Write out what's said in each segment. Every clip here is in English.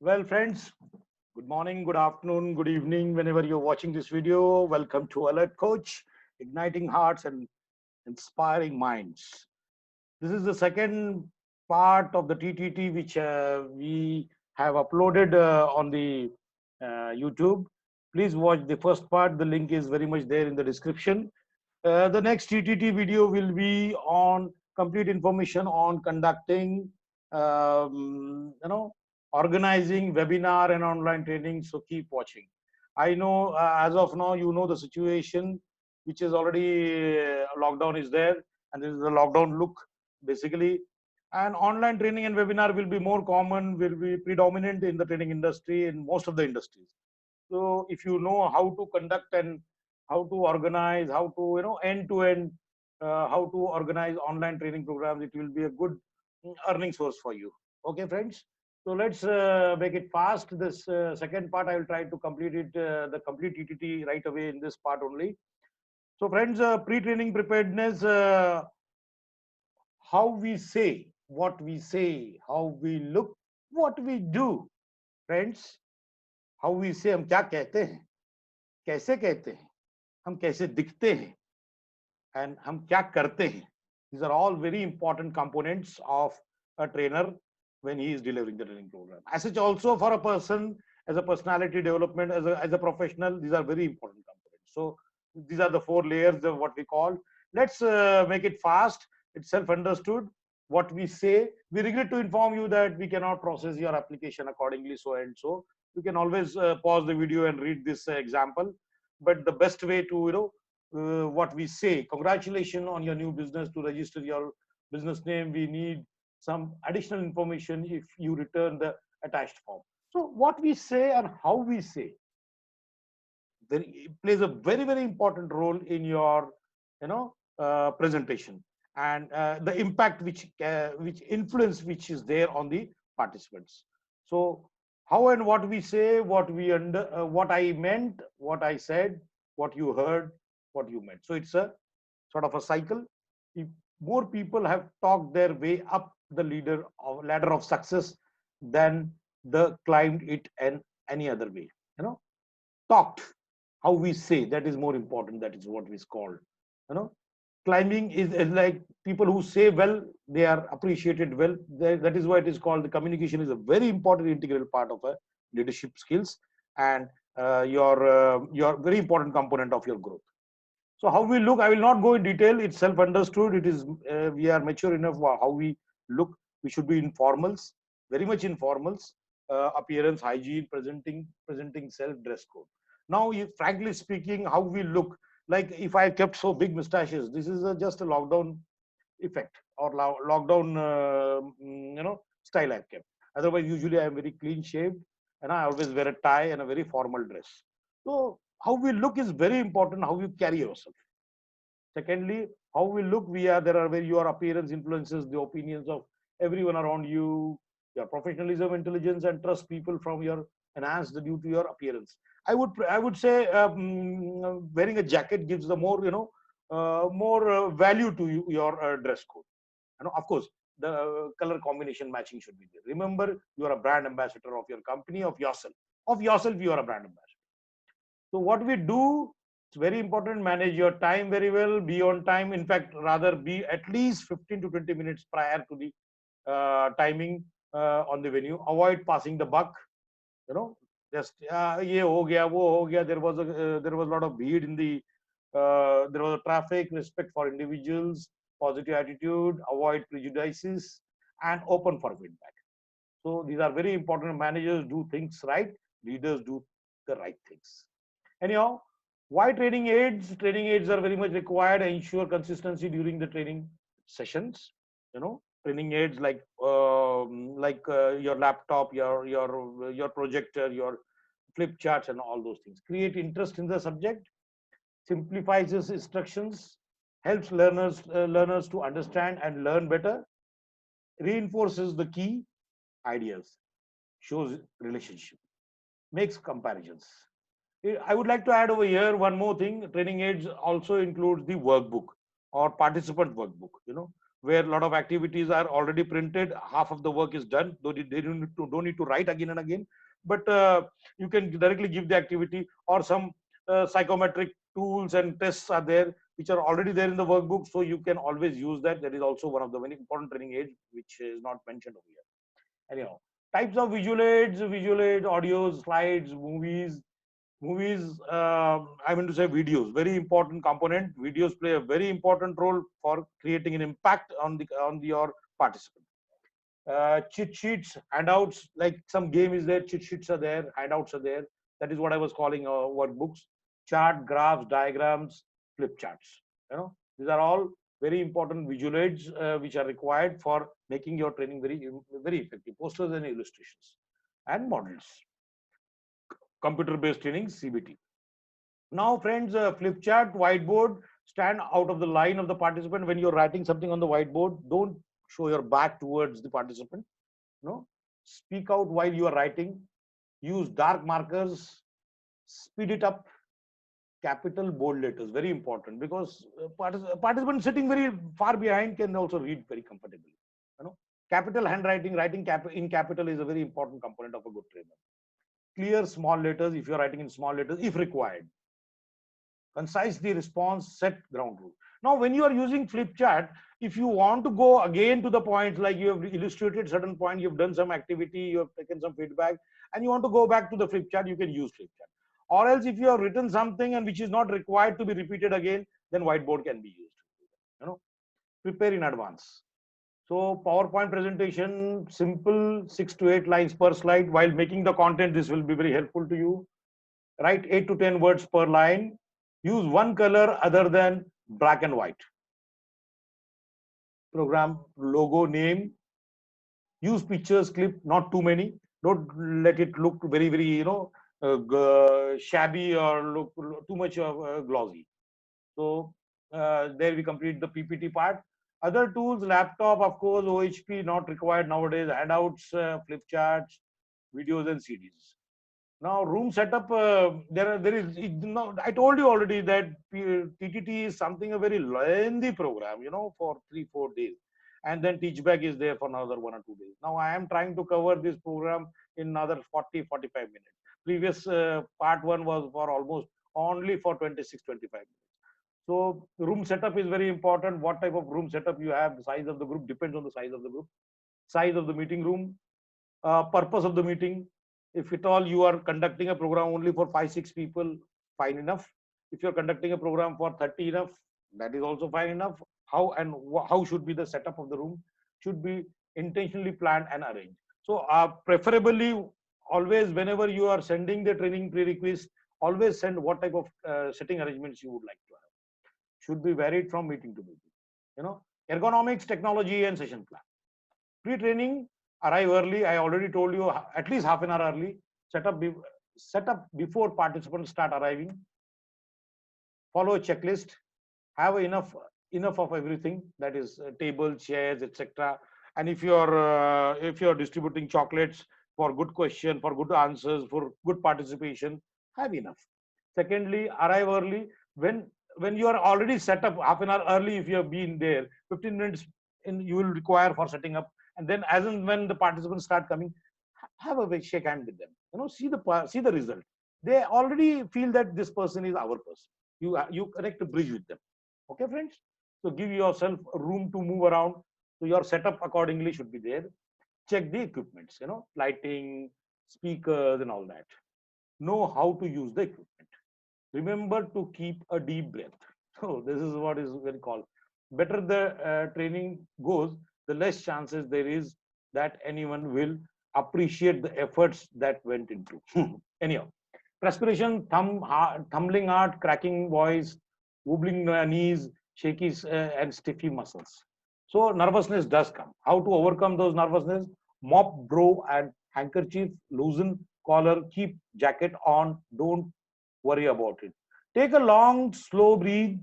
Well, friends, good morning, good afternoon, good evening, whenever you're watching this video. Welcome to Alert Coach, igniting hearts and inspiring minds. This is the second part of the TTT which we have uploaded on the YouTube. Please watch the first part. The link is very much there in the description. The next TTT video will be on complete information on conducting, organizing webinar and online training. So keep watching. I know as of now, you know the situation, which is already lockdown is there, and this is the lockdown look basically. And online training and webinar will be more common, will be predominant in the training industry in most of the industries. So if you know how to conduct and how to organize, how to end to end, how to organize online training programs, it will be a good earning source for you. Okay, friends. So let's make it fast. This second part, I will try to complete it, the complete TTT right away in this part only. So, friends, pre-training preparedness, how we say, how we look, what we do, friends. How we say, हम क्या कहते हैं, कैसे कहते हैं, हम कैसे दिखते हैं, and हम क्या करते हैं. These are all very important components of a trainer when he is delivering the training program. As such, also for a person, as a personality development, as a professional, these are very important components. So these are the four layers of what we call. Let's make it fast. It's self-understood. What we say, we regret to inform you that we cannot process your application accordingly, so and so. You can always pause the video and read this example. But the best way to what we say, congratulations on your new business. To register your business name, we need some additional information if you return the attached form. So what we say and how we say plays a very important role in your presentation, and the impact which influence which is there on the participants. So how and what we say, what I meant, what I said, what you heard, what you meant. So it's a sort of a cycle. If more people have talked their way up the ladder of success than the climbed it and any other way. Talked, how we say, that is more important. That is what is called, climbing is like people who say well, they are appreciated well. That is why it is called, the communication is a very important integral part of a leadership skills, and your very important component of your growth. So how we look, I will not go in detail. It's self-understood. It is we are mature enough how we look. We should be informals, very much informals. Appearance, hygiene, presenting self, dress code. Now, frankly speaking, how we look. Like if I kept so big mustaches, this is just a lockdown effect, or lockdown style I've kept. Otherwise, usually I am very clean shaved, and I always wear a tie and a very formal dress. So how we look is very important. How you carry yourself. Secondly, how we look, there are where your appearance influences the opinions of everyone around you. Your professionalism, intelligence, and trust people from your enhanced due to your appearance. I would say wearing a jacket gives the more value to your dress code. Of course, the color combination matching should be there. Remember, you are a brand ambassador of your company, of yourself. Of yourself, you are a brand ambassador. So what we do, it's very important. Manage your time very well. Be on time. In fact, rather be at least 15 to 20 minutes prior to the timing on the venue. Avoid passing the buck. Just ye ho gaya, wo ho gaya. There was a lot of bheed in the. There was a traffic. Respect for individuals. Positive attitude. Avoid prejudices, and open for feedback. So these are very important. Managers do things right. Leaders do the right things. Anyhow, why training aids? Training aids are very much required to ensure consistency during the training sessions. Training aids like your laptop, your projector, your flip charts, and all those things. Create interest in the subject, simplifies its instructions, helps learners to understand and learn better, reinforces the key ideas, shows relationship, makes comparisons. I would like to add over here one more thing. Training aids also includes the workbook or participant workbook. where a lot of activities are already printed. Half of the work is done, though they don't need to write again and again. But you can directly give the activity, or some psychometric tools and tests are there, which are already there in the workbook. So you can always use that. That is also one of the very important training aids, which is not mentioned over here. Anyhow, types of visual aids, audios, slides, movies, I mean to say videos, very important component. Videos play a very important role for creating an impact on your participant. Cheat sheets, handouts, like some game is there, cheat sheets are there, handouts are there. That is what I was calling workbooks. Chart, graphs, diagrams, flip charts. These are all very important visual aids which are required for making your training very effective. Posters and illustrations and models. Computer-based training, CBT. Now, friends, flip chart, whiteboard, stand out of the line of the participant. When you're writing something on the whiteboard, don't show your back towards the participant. No, speak out while you are writing. Use dark markers, speed it up. Capital bold letters, very important, because participant sitting very far behind can also read very comfortably. Capital handwriting, writing in capital is a very important component of a good trainer. Clear small letters if you're writing in small letters if required. Concise the response, set ground rule. Now, when you are using flip chart, if you want to go again to the points, like you have illustrated certain point, you've done some activity, you have taken some feedback, and you want to go back to the flip chart, you can use flip chart. Or else, if you have written something and which is not required to be repeated again, then whiteboard can be used. Prepare in advance. So PowerPoint presentation, simple, 6 to 8 lines per slide. While making the content, this will be very helpful to you. Write 8 to 10 words per line. Use one color other than black and white. Program logo, name. Use pictures, clip, not too many. Don't let it look very, shabby or look too much glossy. So there we complete the PPT part. Other tools, laptop, of course, OHP not required nowadays. Handouts, flip charts, videos, and CDs. Now, room setup, there is, I told you already that TTT is something a very lengthy program, for 3-4 days. And then teach back is there for another 1 or 2 days. Now, I am trying to cover this program in another 40-45 minutes. Previous part 1 was for almost only for 26-25 minutes. So room setup is very important. What type of room setup you have, the size of the group depends on the size of the group, size of the meeting room, purpose of the meeting. If at all you are conducting a program only for 5-6 people, fine enough. If you're conducting a program for 30 enough, that is also fine enough. How should be the setup of the room? Should be intentionally planned and arranged. So preferably, always whenever you are sending the training prerequisite, always send what type of setting arrangements you would like to have. Should be varied from meeting to meeting. Ergonomics, technology, and session plan. Pre-training, arrive early. I already told you, at least half an hour early. Set up before participants start arriving. Follow a checklist. Have enough of everything, that is table, chairs, etc. And if you're distributing chocolates for good question, for good answers, for good participation, have enough. Secondly, arrive early. When you are already set up half an hour early, if you have been there, 15 minutes you will require for setting up. And then as and when the participants start coming, have a shake hand with them. See the result. They already feel that this person is our person. You connect a bridge with them. Okay, friends? So give yourself room to move around. So your setup accordingly should be there. Check the equipments, lighting, speakers, and all that. Know how to use the equipment. Remember to keep a deep breath. So this is what is very called. Better the training goes, the less chances there is that anyone will appreciate the efforts that went into. Anyhow, perspiration, tumbling heart, cracking voice, wobbling knees, shaky and stiffy muscles. So nervousness does come. How to overcome those nervousness? Mop brow and handkerchief, loosen collar, keep jacket on, don't worry about it. Take a long, slow breathe,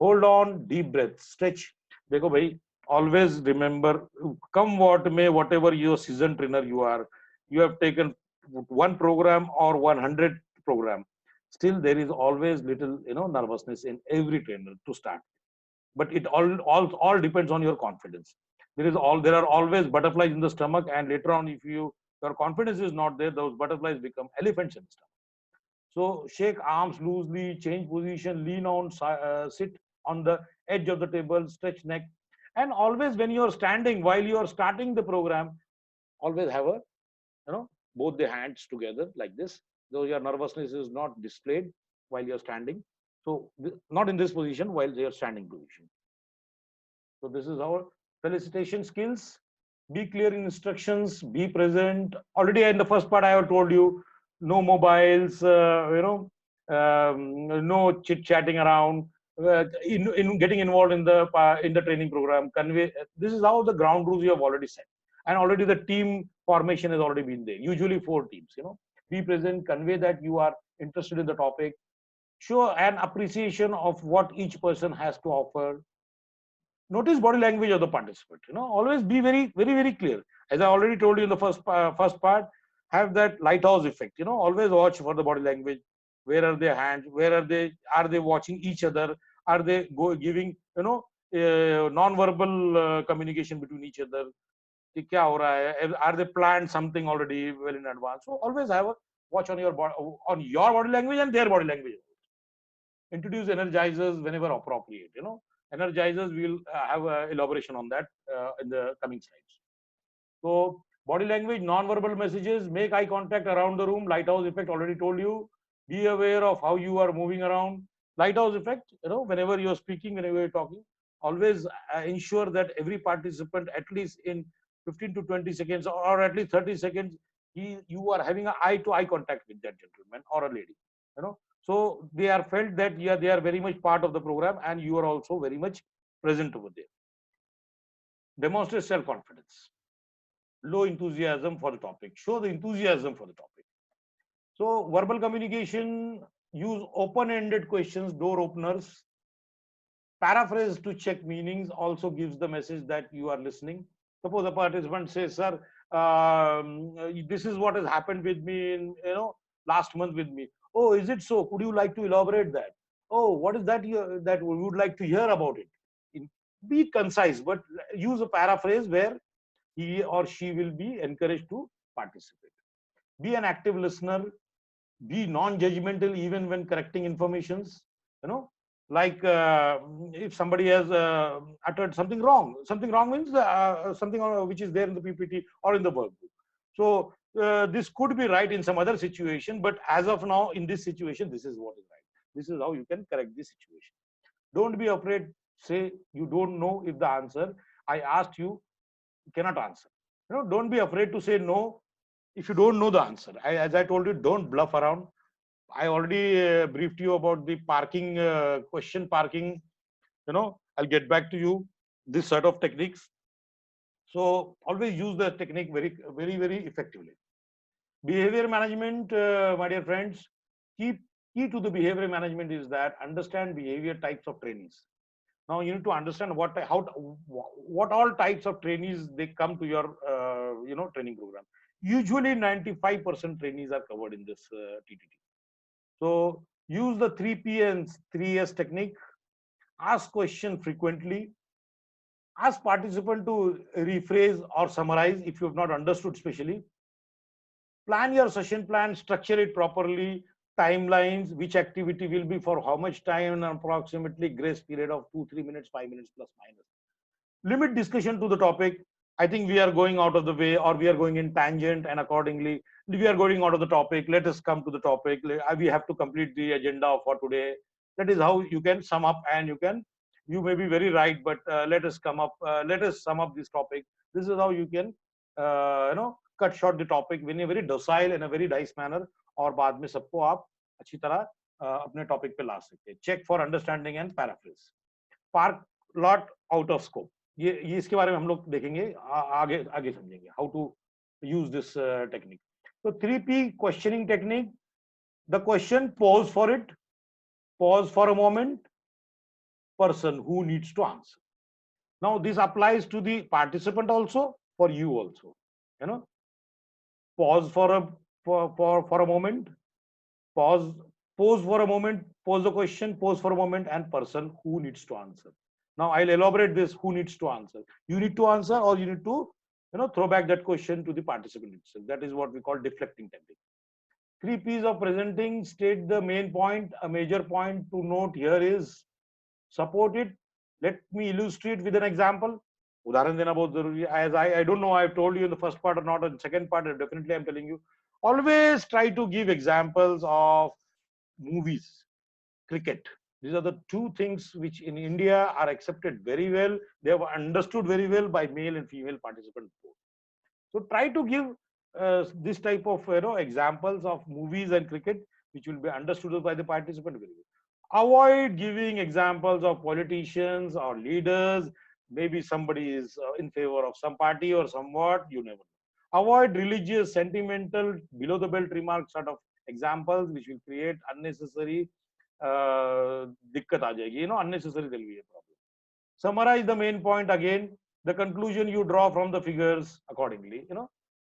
hold on, deep breath, stretch. Dekho bhai, always remember, come what may, whatever your season trainer you are, you have taken one program or 100 program. Still, there is always little, nervousness in every trainer to start. but it all depends on your confidence. There are always butterflies in the stomach, and later on, if your confidence is not there, those butterflies become elephants in the stomach. So shake arms loosely, change position, lean on, sit on the edge of the table, stretch neck, and always when you are standing, while you are starting the program, always have a, both the hands together like this, though your nervousness is not displayed while you're standing. So not in this position while they are standing position. So this is our felicitation skills. Be clear in instructions, be present. Already in the first part I have told you, no mobiles, no chit chatting around, in getting involved in the training program. Convey, this is how the ground rules you have already set, and already the team formation has already been there. Usually 4 teams. Be present, convey that you are interested in the topic, show an appreciation of what each person has to offer. Notice body language of the participant. Always be very clear. As I already told you in the first part, have that lighthouse effect. Always watch for the body language. Where are their hands? Where are they? Are they watching each other? Are they giving non-verbal communication between each other? क्या हो रहा है? Are they planned something already well in advance? So always have a watch on your body language and their body language. Introduce energizers whenever appropriate. Energizers, we'll have an elaboration on that in the coming slides. So body language, non-verbal messages, make eye contact around the room. Lighthouse effect, already told you. Be aware of how you are moving around. Lighthouse effect, whenever you're speaking, whenever you're talking, always ensure that every participant, at least in 15 to 20 seconds or at least 30 seconds, you are having an eye-to-eye contact with that gentleman or a lady. So they are felt that they are very much part of the program, and you are also very much present over there. Demonstrate self-confidence. Low enthusiasm for the topic. Show the enthusiasm for the topic. So verbal communication, use open-ended questions, door openers. Paraphrase to check meanings, also gives the message that you are listening. Suppose a participant says, sir, this is what has happened with me in last month with me. Oh, is it so? Could you like to elaborate that? Oh, what is that that we would like to hear about it? Be concise, but use a paraphrase where he or she will be encouraged to participate. Be an active listener. Be non-judgmental even when correcting informations. Like if somebody has uttered something wrong means something which is there in the PPT or in the workbook. So this could be right in some other situation, but as of now, in this situation, this is what is right. This is how you can correct this situation. Don't be afraid. Say you don't know if the answer I asked you cannot answer. Don't be afraid to say no if you don't know the answer. As I told you, don't bluff around. I already briefed you about the parking question parking. I'll get back to you this set of techniques. So always use the technique very effectively. Behavior management, my dear friends, key to the behavior management is that understand behavior types of trainees. Now you need to understand what all types of trainees they come to your training program. Usually 95% trainees are covered in this TTT. So use the 3P and 3S technique. Ask question frequently. Ask participant to rephrase or summarize if you have not understood especially. Plan your session plan, structure it properly, timelines, which activity will be for how much time, and approximately grace period of 2-3 minutes, 5 minutes plus minus. Limit discussion to the topic. I think we are going out of the way, or we are going in tangent, and accordingly we are going out of the topic. Let us come to the topic. We have to complete the agenda for today. That is how you can sum up, and you may be very right, but let us sum up this topic. This is how you can cut short the topic in a very docile and a very nice manner, और बाद में सबको आप अच्छी तरह अपने topic पे ला सकते हैं. Check for understanding and paraphrase. Park lot out of scope. ये इसके बारे में हम लोग देखेंगे, आगे समझेंगे how to use this technique. So 3P questioning technique. The question, pause for it, pause for a moment, person who needs to answer. Now this applies to the participant also, for you also. Pause for a moment, pause for a moment, pose the question, pause for a moment, and person who needs to answer. Now I'll elaborate this. Who needs to answer? You need to answer, or you need to, throw back that question to the participant itself. That is what we call deflecting technique. 3 P's of presenting: state the main point. A major point to note here is support it. Let me illustrate with an example. उदाहरण देना बहुत जरूरी है. As I don't know I've told you in the first part or not. In the second part, definitely I'm telling you. Always try to give examples of movies, cricket. These are the two things which in India are accepted very well. They are understood very well by male and female participants both. So try to give this type of examples of movies and cricket which will be understood by the participant very well. Avoid giving examples of politicians or leaders. Maybe somebody is in favor of some party or somewhat, you never know. Avoid religious, sentimental, below the belt remarks sort of examples which will create unnecessary दिक्कत आ जाएगी, unnecessary there will be a problem. Summarize the main point again. The conclusion you draw from the figures accordingly,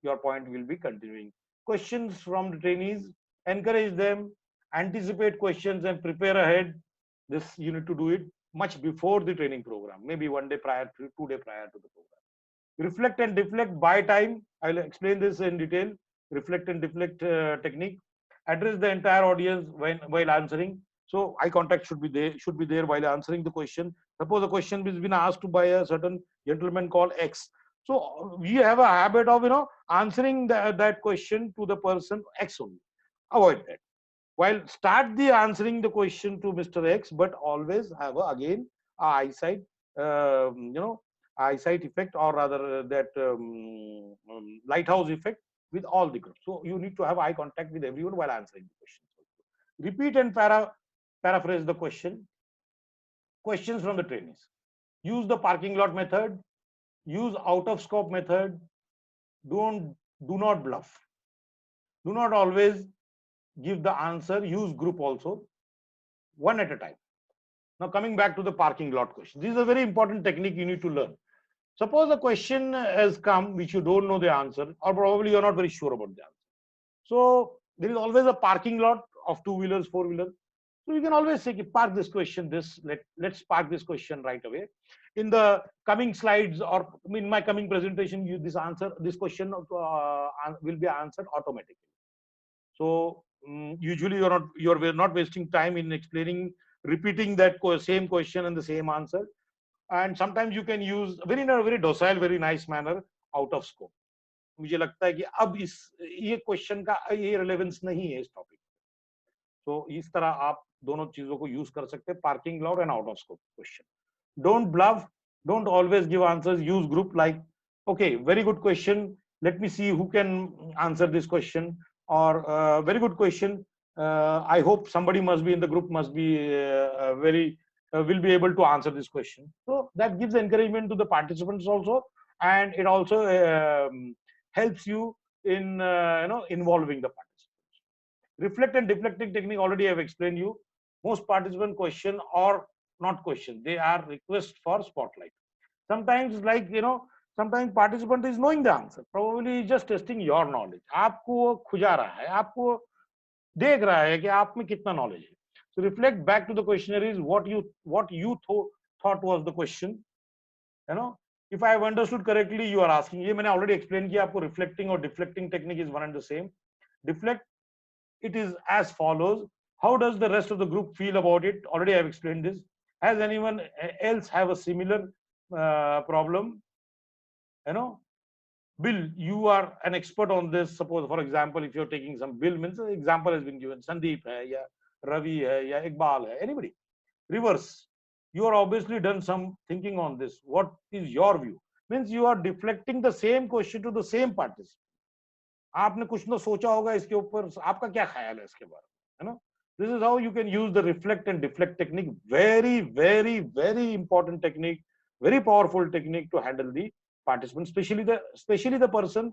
your point will be continuing. Questions from the trainees: encourage them, anticipate questions and prepare ahead. This you need to do it much before the training program, maybe 1 day prior, 2 days prior to the program. Reflect and deflect by time. I'll explain this in detail. Reflect and deflect technique. Address the entire audience while answering. So eye contact should be there while answering the question. Suppose the question has been asked by a certain gentleman called X. So we have a habit of answering that question to the person X only. Avoid that. While start the answering the question to Mr. X, but always have again eyesight, eyesight effect, or rather that lighthouse effect with all the groups. So you need to have eye contact with everyone while answering the questions. Repeat and paraphrase the question. Questions from the trainees. Use the parking lot method. Use out of scope method. Do not bluff. Do not always give the answer. Use group also, one at a time. Now coming back to the parking lot question. This is a very important technique you need to learn. Suppose a question has come which you don't know the answer, or probably you're not very sure about the answer. So there is always a parking lot of 2-wheelers, 4-wheelers. So you can always say, park this question, let's park this question right away. In the coming slides or in my coming presentation, this question will be answered automatically. So usually you're not wasting time in repeating that same question and the same answer. And sometimes you can use in a very docile, very nice manner, out of scope. मुझे लगता है कि अब ये question का ये relevance नहीं है इस टॉपिक. तो इस तरह आप दोनों चीजों को यूज कर सकते हैं, parking lot and out of scope question. Don't bluff. Don't always give answers. Use group like, okay, very good question. Let me see who can answer this question. Or very good question. I hope somebody must be in the group, must be will be able to answer this question. So that gives encouragement to the participants also, and it also helps you in involving the participants. Reflect and deflecting technique already I have explained you. Most participant question or not question, they are request for spotlight. Sometimes sometimes participant is knowing the answer, probably just testing your knowledge. आपको खुजा रहा है, आपको देख रहा है कि आप में कितना knowledge है. So reflect back to the questionnaire is what you thought was the question. If I have understood correctly, you are asking. ये मैंने already explained किया आपको reflecting or deflecting technique is one and the same. Deflect, it is as follows. How does the rest of the group feel about it? Already I have explained this. Has anyone else have a similar problem? Bill, you are an expert on this. Suppose, for example, if you're taking some bill, means an example has been given. Sandeep hai, ya Ravi hai, ya Iqbal hai, anybody. Reverse. You are obviously done some thinking on this. What is your view? Means you are deflecting the same question to the same participant. आपने कुछ तो सोचा होगा इसके ऊपर, आपका क्या ख्याल है इसके बारे में, This is how you can use the reflect and deflect technique. Very, very, very important technique, very powerful technique to handle the participant, especially the person.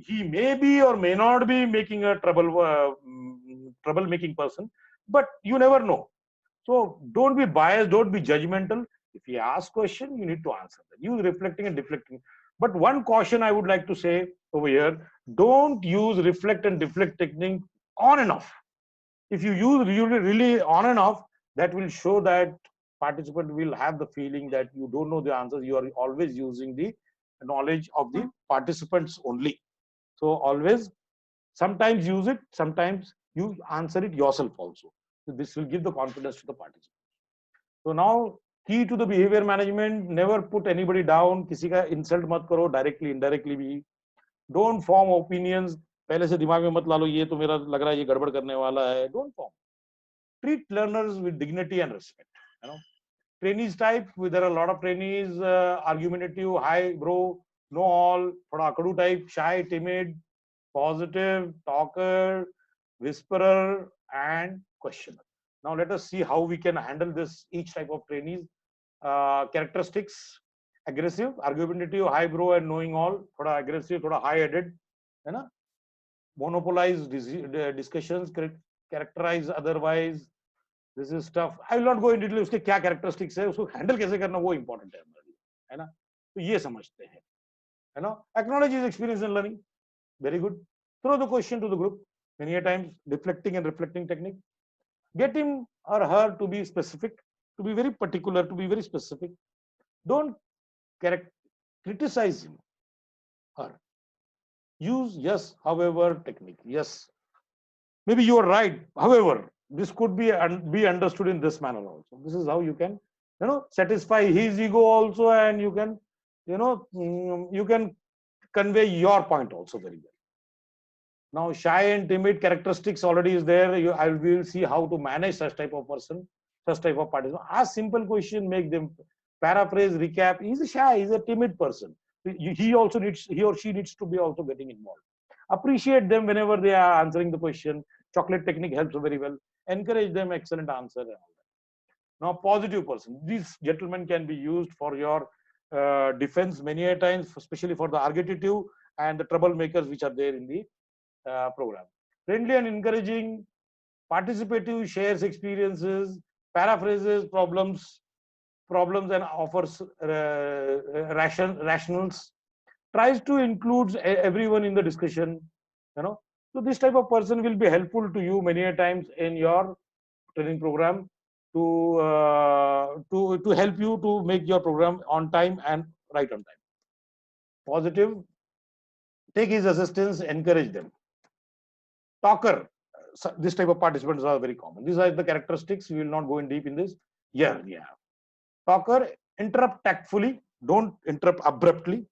He may be or may not be making a trouble-making person, but you never know. So don't be biased, don't be judgmental. If he asks question, you need to answer that. Use reflecting and deflecting. But one caution I would like to say over here: don't use reflect and deflect technique on and off. If you use really on and off, that will show that participant will have the feeling that you don't know the answers. You are always using the knowledge of the participants only. So always, sometimes use it, sometimes you answer it yourself also. So this will give the confidence to the participant. So now, key to the behavior management: never put anybody down. किसी का insult मत करो, directly, indirectly भी. Don't form opinions. पहले से दिमाग में मत ला लो ये तो मेरा लग रहा है ये गड़बड़ करने वाला है. Don't form. Treat learners with dignity and respect. You know, trainees type. There are a lot of trainees, argumentative, hi bro, know all. थोड़ा अकड़ू type, shy, timid, positive, talker, whisperer, and questioner. Now let us see how we can handle this each type of trainees. Characteristics: aggressive, argumentative, high bro, and knowing all. थोड़ा aggressive, थोड़ा high headed, है ना? Monopolize discussions, characterize otherwise. This is tough. I will not go into detail. उसके क्या characteristics है, उसको handle कैसे करना वो important है हमारे लिए, है ना? तो ये समझते हैं, है ना? Acknowledge his experience in learning. Very good. Throw the question to the group. Many a times, deflecting and reflecting technique. Get him or her to be specific, to be very particular, to be very specific. Don't criticize him or her. Use yes, however technique. Yes, maybe you are right. However, this could be understood in this manner also. This is how you can, satisfy his ego also, and you can, you can convey your point also very well. Now, shy and timid characteristics already is there. I will see how to manage such type of person, such type of participant. Ask simple question, make them paraphrase, recap. He's shy, he's a timid person. He or she needs to be also getting involved. Appreciate them whenever they are answering the question. Chocolate technique helps very well. Encourage them, excellent answer. And all that. Now, positive person. These gentlemen can be used for your defense many a times, especially for the argumentative and the troublemakers which are there in the program. Friendly and encouraging, participative, shares experiences, paraphrases problems and offers rationals, tries to include everyone in the discussion. So this type of person will be helpful to you many a times in your training program to help you to make your program on time and right on time. Positive, take his assistance, encourage them. Talker, this type of participants are very common. These are the characteristics. We will not go in deep in this. Yeah. Talker, interrupt tactfully. Don't interrupt abruptly.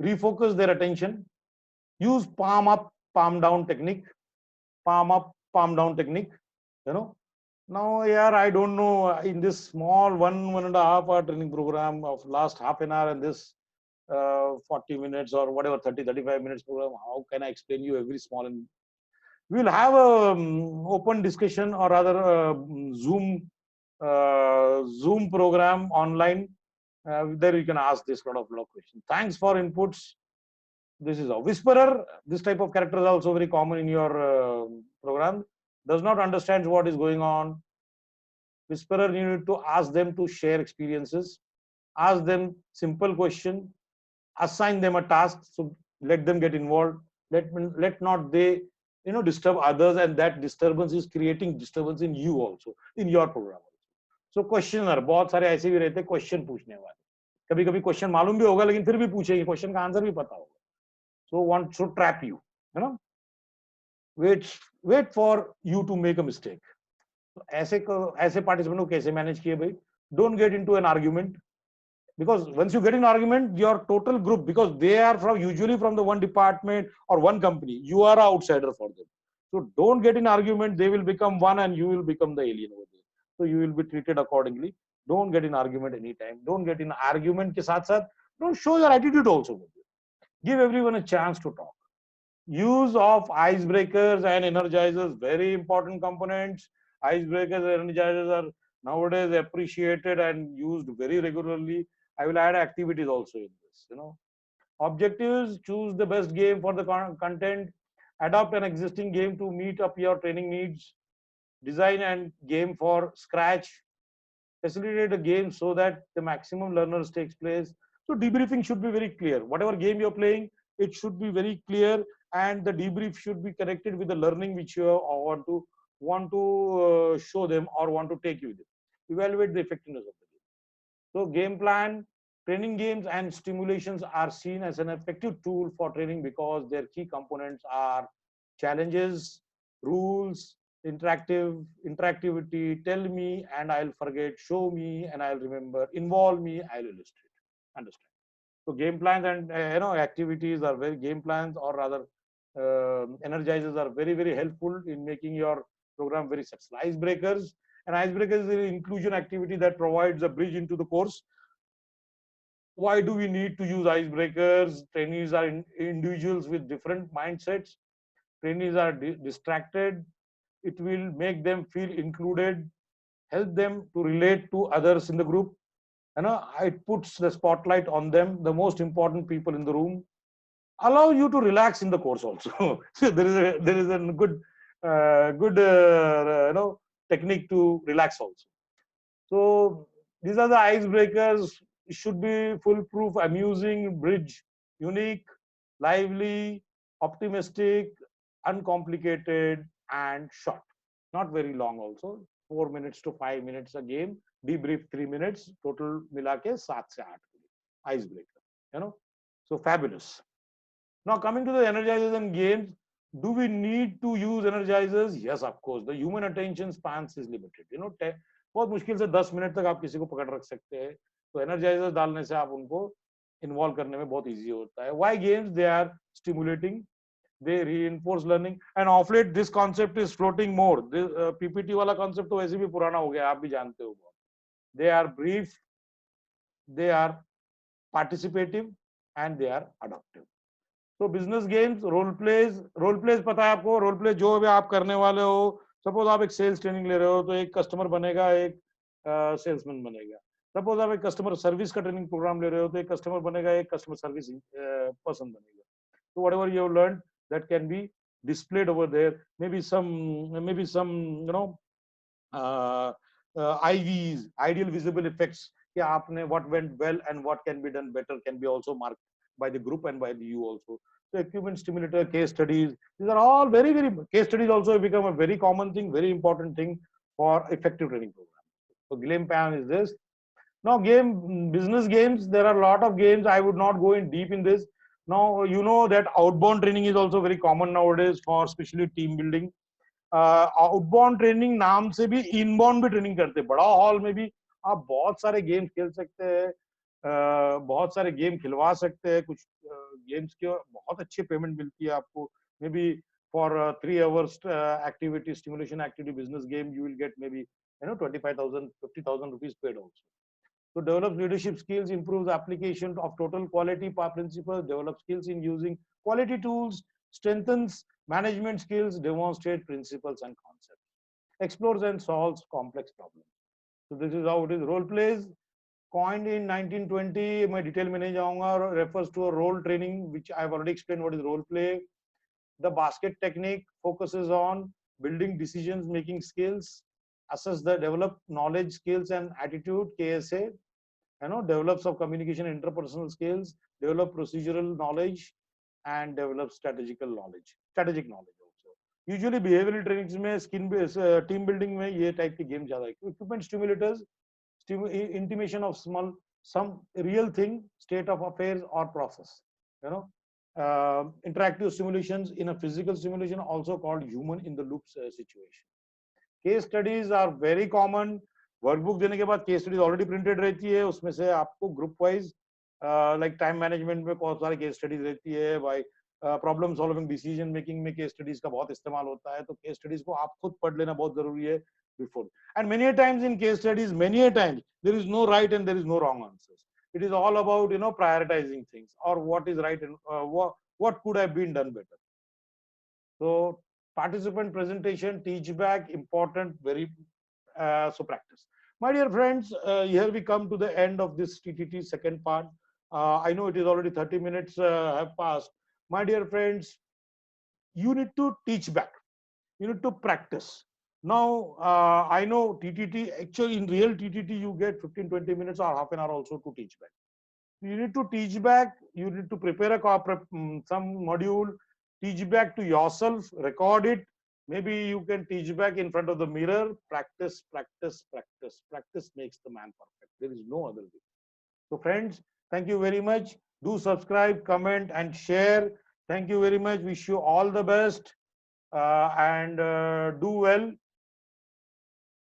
Refocus their attention. Use palm up, palm down technique. Palm up, palm down technique. Now, I don't know, in this small 1.5 hour training program of last half an hour and this 40 minutes or whatever, 30-35 minutes program, how can I explain you every small and we will have a open discussion or rather Zoom program online. There you can ask this lot of questions. Thanks for inputs. This is a whisperer. This type of character is also very common in your program. Does not understand what is going on. Whisperer, you need to ask them to share experiences. Ask them simple question. Assign them a task. So let them get involved. Let not they disturb others, and that disturbance is creating disturbance in you also, in your program also. So questioner, बहुत सारे ऐसे भी रहते हैं question पूछने वाले. कभी कभी क्वेश्चन मालूम भी होगा लेकिन फिर भी पूछेंगे, क्वेश्चन का आंसर भी पता होगा. So want to trap you, wait for you to make a mistake. So ऐसे participant को कैसे manage किए भाई? Don't get into an argument, because once you get in argument, your total group, because they are usually from the one department or one company, you are an outsider for them. So don't get in argument. They will become one and you will become the alien over there. So you will be treated accordingly. Don't get in argument anytime. Don't get in argument के साथ don't show your attitude also. Give everyone a chance to talk. Use of icebreakers and energizers, very important components. Icebreakers and energizers are nowadays appreciated and used very regularly. I will add activities also in this. Objectives: choose the best game for the content. Adopt an existing game to meet up your training needs. Design and game for scratch. Facilitate a game so that the maximum learners takes place. So debriefing should be very clear. Whatever game you're playing, it should be very clear, and the debrief should be connected with the learning which you want to show them or want to take you with. evaluate the effectiveness of the game. So game plan, training games and stimulations are seen as an effective tool for training because their key components are challenges, rules, interactivity, tell me and I'll forget, show me and I'll remember, involve me, I'll illustrate. Understand? So game plans and activities are very game plans or rather energizers are very helpful in making your program very successful. Icebreakers, and icebreakers is an inclusion activity that provides a bridge into the course. Why do we need to use icebreakers? Trainees are individuals with different mindsets. Trainees are distracted. It will make them feel included, help them to relate to others in the group. It puts the spotlight on them, the most important people in the room. Allow you to relax in the course also. So there is a good technique to relax also. So these are the icebreakers. It should be foolproof, amusing, bridge, unique, lively, optimistic, uncomplicated, and short. Not very long also. 4 minutes to 5 minutes a game. Debrief 3 minutes. Total मिला के 7 से 8 icebreaker. So fabulous. Now coming to the energizers and games, do we need to use energizers? Yes, of course. The human attention spans is limited. बहुत मुश्किल से 10 minute तक आप किसी को पकड़ रख सकते हैं, तो एनर्जाइजर डालने से आप उनको इन्वॉल्व करने में बहुत इजी होता है. Why games? They are stimulating, they reinforce learning, and of late this concept is floating more. PPT वाला concept तो वैसे भी पुराना हो गया, आप भी जानते हो. They are brief, they are participative, and they are adaptive. तो बिजनेस गेम्स, रोल प्लेज पता है आपको. रोल प्ले जो भी आप करने वाले हो, सपोज आप एक सेल्स ट्रेनिंग ले रहे हो तो एक कस्टमर बनेगा, एक सेल्समैन बनेगा. सपोज आप एक कस्टमर सर्विस का ट्रेनिंग प्रोग्राम ले रहे हो तो एक कस्टमर बनेगा, एक कस्टमर सर्विस पर्सन बनेगा. So whatever you have learned, that can be displayed over there. Maybe some IVs, ideal visible effects. कि आपने what went well and what can be done better can be also marked by the group and by you also. So equipment stimulator, case studies, these are all very case studies also become a very common thing, very important thing for effective training program. So game plan is this. Now business games, there are a lot of games. I would not go in deep in this. Now you know that outbound training is also very common nowadays for especially team building. Outbound training नाम से भी inbound भी training करते हैं. बड़ा hall में भी आप बहुत सारे गेम खेल सकते हैं, बहुत सारे गेम खिलवा सकते हैं. कुछ गेम्स के बहुत अच्छी पेमेंट मिलती है आपको. May be for 3 hours activity, stimulation activity, business game, you will get maybe 25,000, 50,000 rupees paid also. So develop leadership skills, improves application of total quality principles, develop skills in using quality tools, strengthens management skills, demonstrate principles and concepts, explores and solves complex problems. So this is how it is. Role plays, coined in 1920, मैं detail में नहीं जाऊंगा, refers to a role training, which I have already explained what is role play. The basket technique focuses on building decisions making skills, assess the develop knowledge, skills and attitude, KSA, develops of communication, interpersonal skills, develop procedural knowledge, and develop strategic knowledge also. Usually behavioral trainings में skin based team building में ये type के game ज़्यादा है. Equipment stimulators, intimation of some real thing, state of affairs or process. Interactive simulations in a physical simulation, also called human in the loop situation. Case studies are very common. Workbook देने के बाद case studies already printed रहती है, उसमें से आपको group wise like time management में बहुत सारे केस स्टडीज रहती है. भाई प्रॉब्लम सॉल्विंग, डिसीजन मेकिंग में केस स्टडीज का बहुत इस्तेमाल होता है. तो केस स्टडीज को आप खुद पढ़ लेना बहुत जरूरी है before. And many times in case studies, many times there is no right and there is no wrong answers. It is all about prioritizing things or what is right and what could have been done better. So participant presentation, teach back, important, very so practice. My dear friends, here we come to the end of this TTT second part. I know it is already 30 minutes have passed. My dear friends, you need to teach back. You need to practice. Now, I know TTT, actually in real TTT, you get 15-20 minutes or half an hour also to teach back. You need to teach back. You need to prepare some module, teach back to yourself, record it, Maybe you can teach back in front of the mirror. Practice, practice, practice. Practice makes the man perfect. There is no other way. So friends, thank you very much. Do subscribe, comment and share. Thank you very much. Wish you all the best and do well.